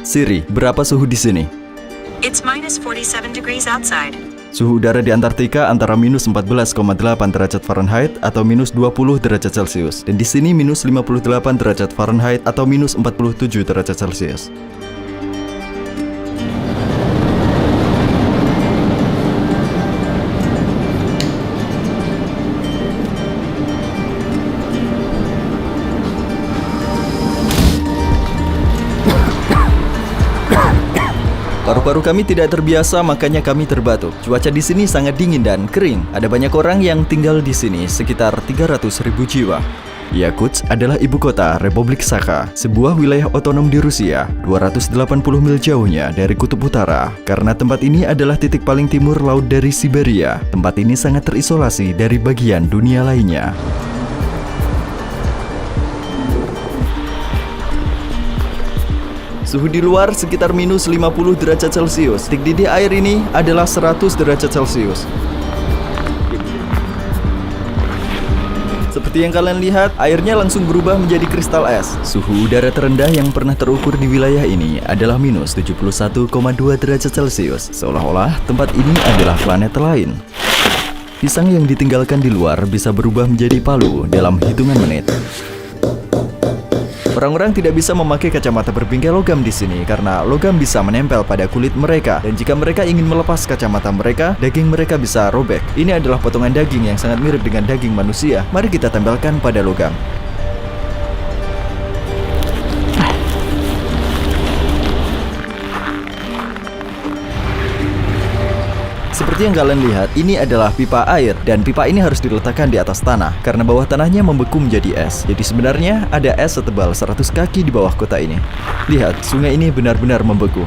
Siri, berapa suhu di sini? It's minus 47 degrees outside. Suhu udara di Antartika antara minus 14,8 derajat Fahrenheit atau minus 20 derajat Celcius. Dan di sini minus 58 derajat Fahrenheit atau minus 47 derajat Celcius. Paru-paru kami tidak terbiasa, makanya kami terbatuk. Cuaca di sini sangat dingin dan kering. Ada banyak orang yang tinggal di sini, sekitar 300.000 jiwa. Yakutsk adalah ibu kota Republik Sakha, sebuah wilayah otonom di Rusia, 280 mil jauhnya dari kutub utara. Karena tempat ini adalah titik paling timur laut dari Siberia, tempat ini sangat terisolasi dari bagian dunia lainnya. Suhu di luar sekitar minus 50 derajat Celcius. Titik didih air ini adalah 100 derajat Celcius. Seperti yang kalian lihat, airnya langsung berubah menjadi kristal es. Suhu udara terendah yang pernah terukur di wilayah ini adalah minus 71,2 derajat Celcius. Seolah-olah tempat ini adalah planet lain. Pisang yang ditinggalkan di luar bisa berubah menjadi palu dalam hitungan menit. Orang-orang tidak bisa memakai kacamata berbingkai logam di sini karena logam bisa menempel pada kulit mereka, dan jika mereka ingin melepas kacamata mereka, daging mereka bisa robek. Ini adalah potongan daging yang sangat mirip dengan daging manusia. Mari kita tempelkan pada logam. Seperti yang kalian lihat, ini adalah pipa air, dan pipa ini harus diletakkan di atas tanah karena bawah tanahnya membeku menjadi es. Jadi sebenarnya ada es setebal 100 kaki di bawah kota ini. Lihat, sungai ini benar-benar membeku.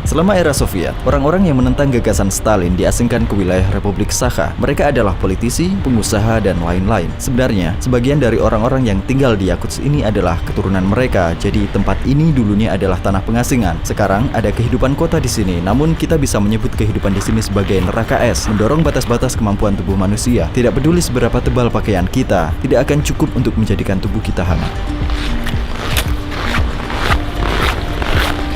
Selama era Soviet, orang-orang yang menentang gagasan Stalin diasingkan ke wilayah Republik Sakha. Mereka adalah politisi, pengusaha, dan lain-lain. Sebenarnya, sebagian dari orang-orang yang tinggal di Yakutsk ini adalah keturunan mereka. Jadi tempat ini dulunya adalah tanah pengasingan. Sekarang ada kehidupan kota di sini, namun kita bisa menyebut kehidupan di sini sebagai neraka es, mendorong batas-batas kemampuan tubuh manusia. Tidak peduli seberapa tebal pakaian kita, tidak akan cukup untuk menjadikan tubuh kita hangat.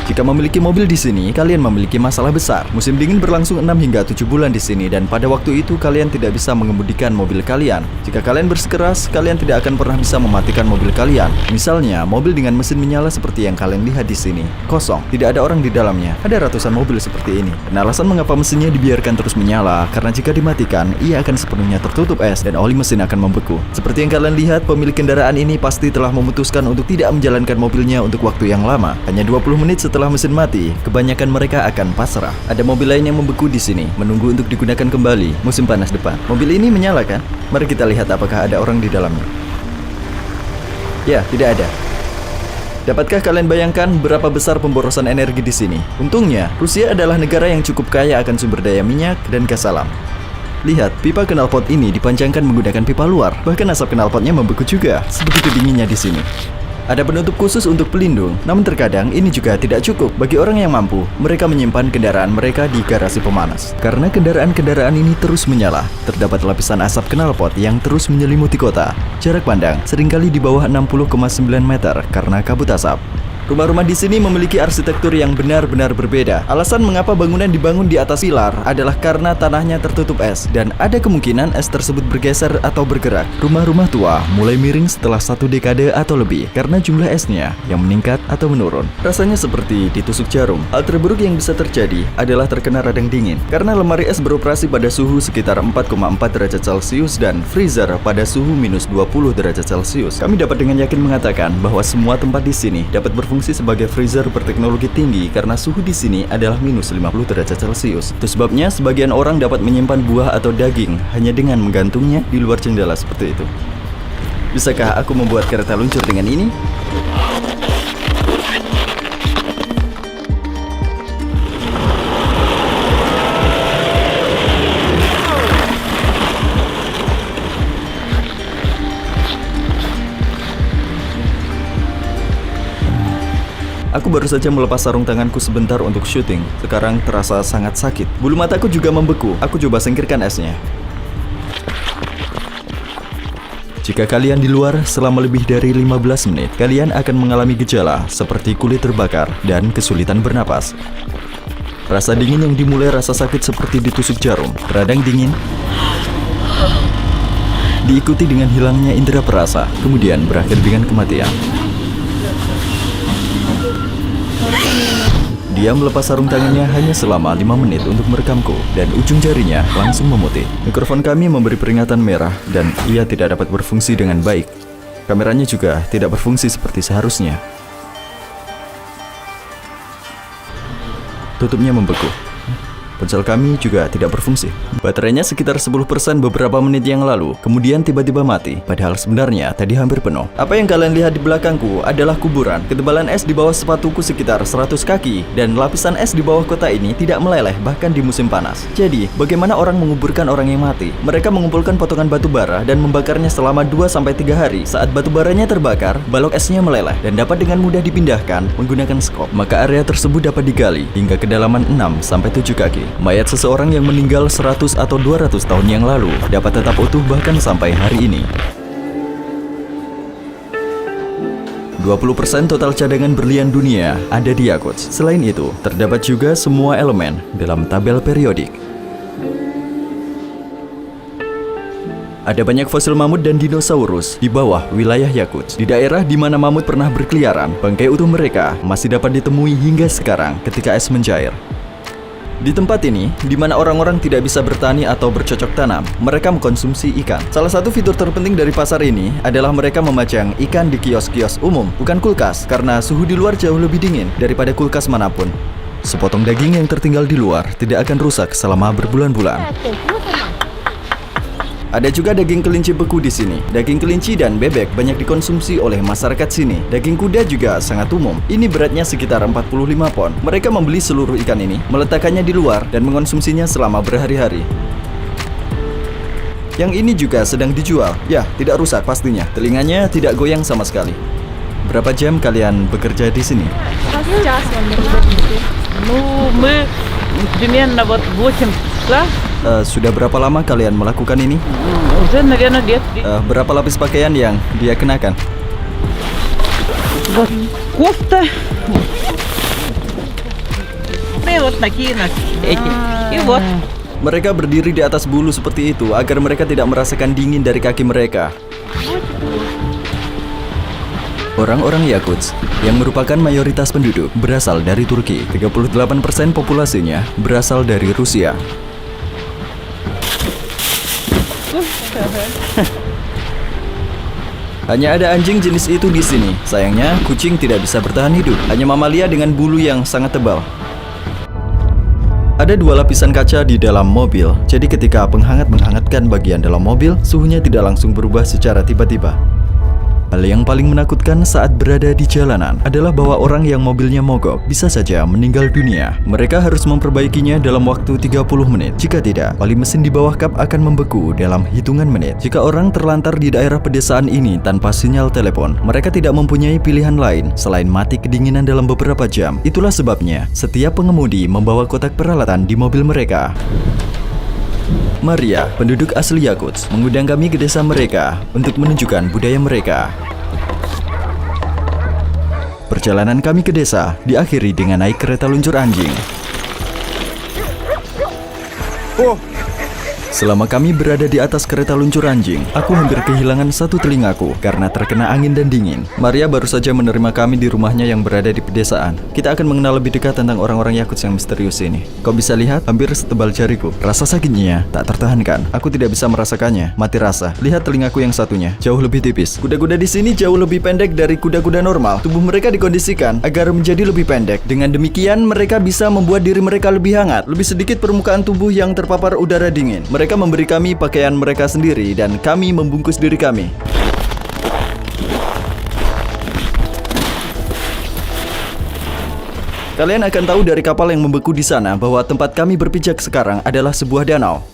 Jika memiliki mobil di sini, kalian memiliki masalah besar. Musim dingin berlangsung 6 hingga 7 bulan di sini, dan pada waktu itu kalian tidak bisa mengemudikan mobil kalian. Jika kalian bersikeras, kalian tidak akan pernah bisa mematikan mobil kalian. Misalnya, mobil dengan mesin menyala seperti yang kalian lihat di sini. Kosong, tidak ada orang di dalamnya. Ada ratusan mobil seperti ini. Dan alasan mengapa mesinnya dibiarkan terus menyala, karena jika dimatikan, ia akan sepenuhnya tertutup es dan oli mesin akan membeku. Seperti yang kalian lihat, pemilik kendaraan ini pasti telah memutuskan untuk tidak menjalankan mobilnya untuk waktu yang lama. Hanya 20 menit setelah mesin mati, kebanyakan mereka akan pasrah. Ada mobil lain yang membeku di sini, menunggu untuk digunakan kembali musim panas depan. Mobil ini menyala kan? Mari kita lihat apakah ada orang di dalamnya. Ya, tidak ada. Dapatkah kalian bayangkan berapa besar pemborosan energi di sini? Untungnya, Rusia adalah negara yang cukup kaya akan sumber daya minyak dan gas alam. Lihat, pipa knalpot ini dipanjangkan menggunakan pipa luar. Bahkan asap knalpotnya membeku juga. Sebegitu dinginnya di sini. Ada penutup khusus untuk pelindung, namun terkadang ini juga tidak cukup. Bagi orang yang mampu, mereka menyimpan kendaraan mereka di garasi pemanas. Karena kendaraan-kendaraan ini terus menyala, terdapat lapisan asap knalpot yang terus menyelimuti kota. Jarak pandang seringkali di bawah 60,9 meter karena kabut asap. Rumah-rumah di sini memiliki arsitektur yang benar-benar berbeda. Alasan mengapa bangunan dibangun di atas pilar adalah karena tanahnya tertutup es, dan ada kemungkinan es tersebut bergeser atau bergerak. Rumah-rumah tua mulai miring setelah 1 dekade atau lebih karena jumlah esnya yang meningkat atau menurun. Rasanya seperti ditusuk jarum. Hal terburuk yang bisa terjadi adalah terkena radang dingin karena lemari es beroperasi pada suhu sekitar 4,4 derajat Celcius dan freezer pada suhu minus 20 derajat Celcius. Kami dapat dengan yakin mengatakan bahwa semua tempat di sini dapat berfungsi sebagai freezer berteknologi tinggi karena suhu di sini adalah minus 50 derajat Celcius. Itu sebabnya sebagian orang dapat menyimpan buah atau daging hanya dengan menggantungnya di luar jendela seperti itu. Bisakah aku membuat kereta luncur dengan ini? Aku baru saja melepas sarung tanganku sebentar untuk syuting. Sekarang terasa sangat sakit. Bulu mataku juga membeku. Aku coba singkirkan esnya. Jika kalian di luar selama lebih dari 15 menit, kalian akan mengalami gejala seperti kulit terbakar dan kesulitan bernapas. Rasa dingin yang dimulai rasa sakit seperti ditusuk jarum, radang dingin, diikuti dengan hilangnya indera perasa, kemudian berakhir dengan kematian. Dia melepas sarung tangannya hanya selama 5 menit untuk merekamku, dan ujung jarinya langsung memutih. Mikrofon kami memberi peringatan merah, dan ia tidak dapat berfungsi dengan baik. Kameranya juga tidak berfungsi seperti seharusnya. Tutupnya membeku. Ponsel kami juga tidak berfungsi. Baterainya sekitar 10% beberapa menit yang lalu, kemudian tiba-tiba mati. Padahal sebenarnya tadi hampir penuh. Apa yang kalian lihat di belakangku adalah kuburan. Ketebalan es di bawah sepatuku sekitar 100 kaki, dan lapisan es di bawah kota ini tidak meleleh bahkan di musim panas. Jadi, bagaimana orang menguburkan orang yang mati? Mereka mengumpulkan potongan batu bara dan membakarnya selama 2-3 hari. Saat batu baranya terbakar, balok esnya meleleh dan dapat dengan mudah dipindahkan menggunakan skop. Maka area tersebut dapat digali hingga kedalaman 6-7 kaki. Mayat seseorang yang meninggal 100 atau 200 tahun yang lalu dapat tetap utuh bahkan sampai hari ini. 20% total cadangan berlian dunia ada di Yakuts. Selain itu, terdapat juga semua elemen dalam tabel periodik. Ada banyak fosil mamut dan dinosaurus di bawah wilayah Yakuts. Di daerah di mana mamut pernah berkeliaran, bangkai utuh mereka masih dapat ditemui hingga sekarang ketika es mencair. Di tempat ini, di mana orang-orang tidak bisa bertani atau bercocok tanam, mereka mengkonsumsi ikan. Salah satu fitur terpenting dari pasar ini adalah mereka memajang ikan di kios-kios umum, bukan kulkas, karena suhu di luar jauh lebih dingin daripada kulkas manapun. Sepotong daging yang tertinggal di luar tidak akan rusak selama berbulan-bulan. Ada juga daging kelinci beku di sini. Daging kelinci dan bebek banyak dikonsumsi oleh masyarakat sini. Daging kuda juga sangat umum. Ini beratnya sekitar 45 pon. Mereka membeli seluruh ikan ini, meletakkannya di luar, dan mengonsumsinya selama berhari-hari. Yang ini juga sedang dijual. Ya, tidak rusak pastinya. Telinganya tidak goyang sama sekali. Berapa jam kalian bekerja di sini? Примерно вот 8 часов. Sudah berapa lama kalian melakukan ini? Уже, наверное, лет Berapa lapis pakaian yang dia kenakan? вот кофта. И вот такие эти. И вот. Mereka berdiri di atas bulu seperti itu agar mereka tidak merasakan dingin dari kaki mereka. Orang-orang Yakuts, yang merupakan mayoritas penduduk, berasal dari Turki. 38% populasinya berasal dari Rusia. Hanya ada anjing jenis itu di sini. Sayangnya, kucing tidak bisa bertahan hidup. Hanya mamalia dengan bulu yang sangat tebal. Ada 2 lapisan kaca di dalam mobil. Jadi ketika penghangat menghangatkan bagian dalam mobil, suhunya tidak langsung berubah secara tiba-tiba. Hal yang paling menakutkan saat berada di jalanan adalah bahwa orang yang mobilnya mogok bisa saja meninggal dunia. Mereka harus memperbaikinya dalam waktu 30 menit. Jika tidak, oli mesin di bawah kap akan membeku dalam hitungan menit. Jika orang terlantar di daerah pedesaan ini tanpa sinyal telepon, mereka tidak mempunyai pilihan lain selain mati kedinginan dalam beberapa jam. Itulah sebabnya setiap pengemudi membawa kotak peralatan di mobil mereka. Maria, penduduk asli Yakuts, mengundang kami ke desa mereka untuk menunjukkan budaya mereka. Perjalanan kami ke desa diakhiri dengan naik kereta luncur anjing. Selama kami berada di atas kereta luncur anjing, aku hampir kehilangan satu telingaku karena terkena angin dan dingin. Maria baru saja menerima kami di rumahnya yang berada di pedesaan. Kita akan mengenal lebih dekat tentang orang-orang Yakuts yang misterius ini. Kau bisa lihat hampir setebal jariku. Rasa sakitnya tak tertahankan. Aku tidak bisa merasakannya. Mati rasa. Lihat telingaku yang satunya, jauh lebih tipis. Kuda-kuda di sini jauh lebih pendek dari kuda-kuda normal. Tubuh mereka dikondisikan agar menjadi lebih pendek. Dengan demikian, mereka bisa membuat diri mereka lebih hangat. Lebih sedikit permukaan tubuh yang terpapar udara dingin. Mereka memberi kami pakaian mereka sendiri dan kami membungkus diri kami. Kalian akan tahu dari kapal yang membeku di sana bahwa tempat kami berpijak sekarang adalah sebuah danau.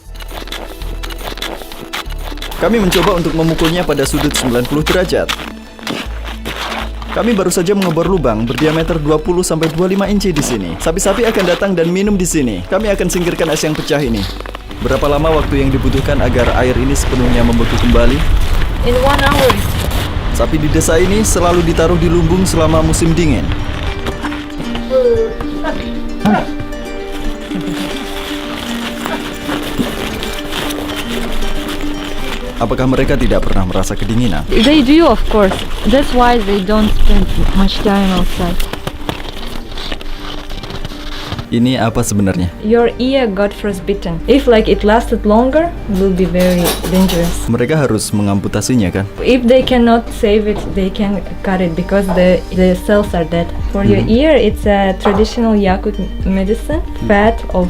Kami mencoba untuk memukulnya pada sudut 90 derajat. Kami baru saja mengebor lubang berdiameter 20-25 inci di sini. Sapi-sapi akan datang dan minum di sini. Kami akan singkirkan es yang pecah ini. Berapa lama waktu yang dibutuhkan agar air ini sepenuhnya membeku kembali? In 1 hour. Sapi di desa ini selalu ditaruh di lumbung selama musim dingin. Apakah mereka tidak pernah merasa kedinginan? They do, of course. That's why they don't spend much time outside. Ini apa sebenarnya? Your ear got frostbitten. If like it lasted longer, it will be very dangerous. Mereka harus mengamputasinya kan? If they cannot save it, they can cut it because the cells are dead. For your ear, it's a traditional Yakut medicine, fat of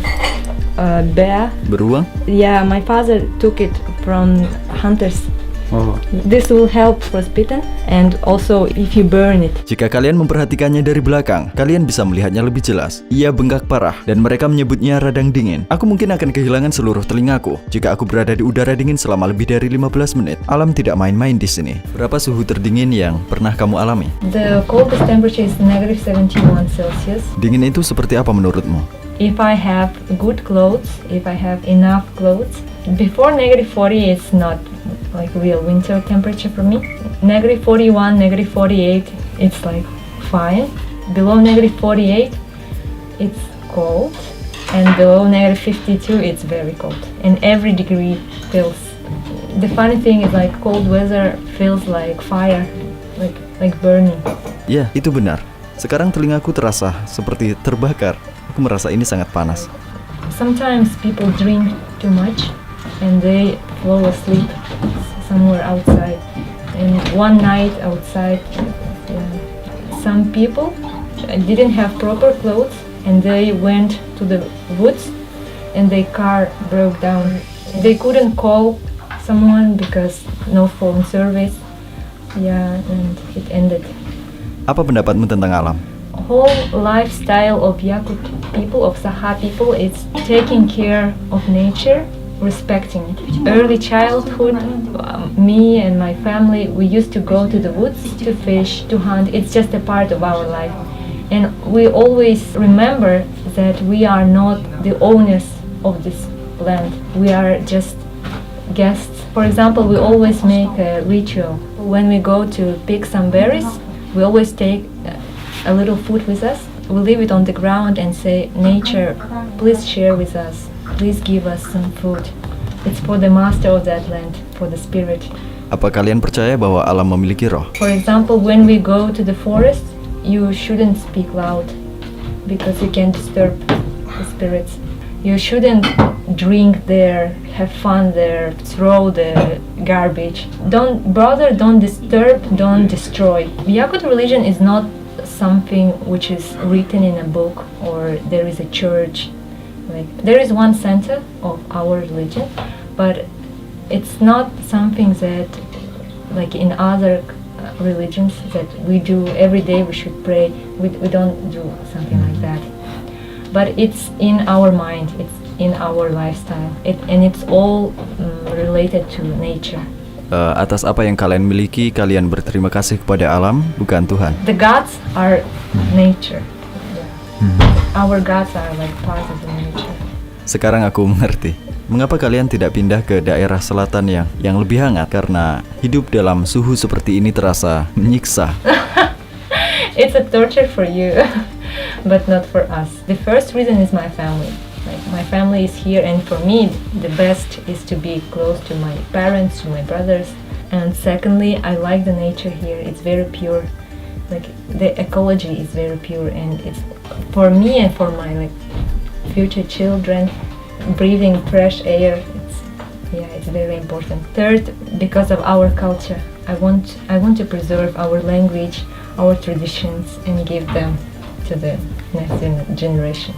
bear. Beruang? Yeah, my father took it from hunters. Oh. This will help frostbitten and also if you burn it. Jika kalian memperhatikannya dari belakang, kalian bisa melihatnya lebih jelas. Ia bengkak parah dan mereka menyebutnya radang dingin. Aku mungkin akan kehilangan seluruh telingaku jika aku berada di udara dingin selama lebih dari 15 menit. Alam tidak main-main di sini. Berapa suhu terdingin yang pernah kamu alami? The coldest temperature is -71 Celsius. Dingin itu seperti apa menurutmu? If I have good clothes, if I have enough clothes, before -40 it's not like real winter temperature for me. -41, -48, it's like fine. Below -48, it's cold, and below -52, it's very cold. And every degree feels. The funny thing is like cold weather feels like fire, like burning. Ya, itu benar. Sekarang telingaku terasa seperti terbakar. Aku merasa ini sangat panas. Sometimes people drink too much, and they fall asleep somewhere outside. And one night outside, some people didn't have proper clothes and they went to the woods and their car broke down. They couldn't call someone because no phone service. Yeah, and it ended. Apa pendapatmu tentang alam? Whole lifestyle of Yakut people, of Saha people, is taking care of nature, respecting it. Early childhood, me and my family, we used to go to the woods to fish, to hunt. It's just a part of our life. And we always remember that we are not the owners of this land. We are just guests. For example, we always make a ritual. When we go to pick some berries, we always take a little food with us. We leave it on the ground and say, nature, please share with us. Please give us some food. It's for the master of that land, for the spirit. Apa kalian percaya bahwa alam memiliki roh? For example, when we go to the forest, you shouldn't speak loud because you can disturb the spirits. You shouldn't drink there, have fun there, throw the garbage. Don't disturb, don't destroy. Yakut religion is not something which is written in a book or there is a church. Like there is one center of our religion, but it's not something that like in other religions that we do every day. We should pray. We don't do something like that. But it's in our mind. It's in our lifestyle. And it's all related to nature. Atas apa yang kalian miliki, kalian berterima kasih kepada alam, bukan Tuhan. The gods are nature. Our gods are like part of the nature. Sekarang aku mengerti. Mengapa kalian tidak pindah ke daerah selatan yang lebih hangat? Karena hidup dalam suhu seperti ini terasa menyiksa. It's a torture for you, but not for us. The first reason is my family. Like my family is here, and for me, the best is to be close to my parents, to my brothers. And secondly, I like the nature here. It's very pure. Like the ecology is very pure, and it's for me and for my like future children. Breathing fresh air, it's very important. Third, because of our culture, I want to preserve our language, our traditions, and give them to the next generations.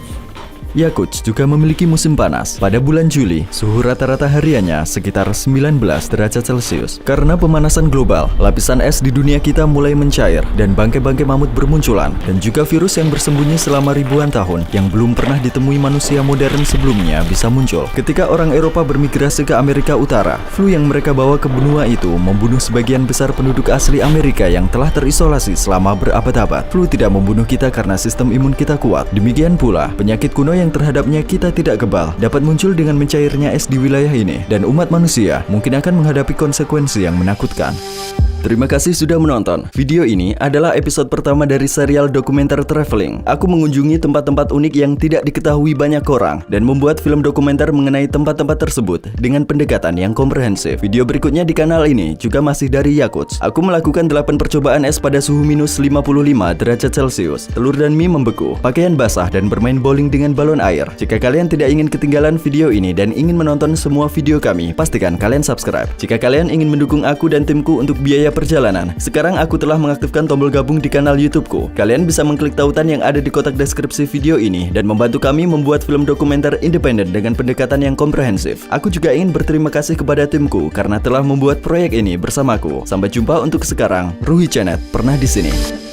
Yakutsk juga memiliki musim panas. Pada bulan Juli, suhu rata-rata hariannya sekitar 19 derajat Celcius. Karena pemanasan global, lapisan es di dunia kita mulai mencair dan bangkai-bangkai mamut bermunculan, dan juga virus yang bersembunyi selama ribuan tahun yang belum pernah ditemui manusia modern sebelumnya bisa muncul. Ketika orang Eropa bermigrasi ke Amerika Utara, flu yang mereka bawa ke benua itu membunuh sebagian besar penduduk asli Amerika yang telah terisolasi selama berabad-abad. Flu tidak membunuh kita karena sistem imun kita kuat. Demikian pula, penyakit kuno yang yang terhadapnya kita tidak kebal dapat muncul dengan mencairnya es di wilayah ini, dan umat manusia mungkin akan menghadapi konsekuensi yang menakutkan. Terima kasih sudah menonton. Video ini adalah episode pertama dari serial dokumenter traveling. Aku mengunjungi tempat-tempat unik yang tidak diketahui banyak orang dan membuat film dokumenter mengenai tempat-tempat tersebut dengan pendekatan yang komprehensif. Video berikutnya di kanal ini juga masih dari Yakuts. Aku melakukan 8 percobaan es pada suhu minus 55 derajat Celcius. Telur dan mie membeku, pakaian basah, dan bermain bowling dengan balon air. Jika kalian tidak ingin ketinggalan video ini dan ingin menonton semua video kami, pastikan kalian subscribe. Jika kalian ingin mendukung aku dan timku untuk biaya perjalanan, sekarang aku telah mengaktifkan tombol gabung di kanal YouTubeku. Kalian bisa mengklik tautan yang ada di kotak deskripsi video ini dan membantu kami membuat film dokumenter independen dengan pendekatan yang komprehensif. Aku juga ingin berterima kasih kepada timku karena telah membuat proyek ini bersamaku. Sampai jumpa untuk sekarang. Ruhi Chanet pernah di sini.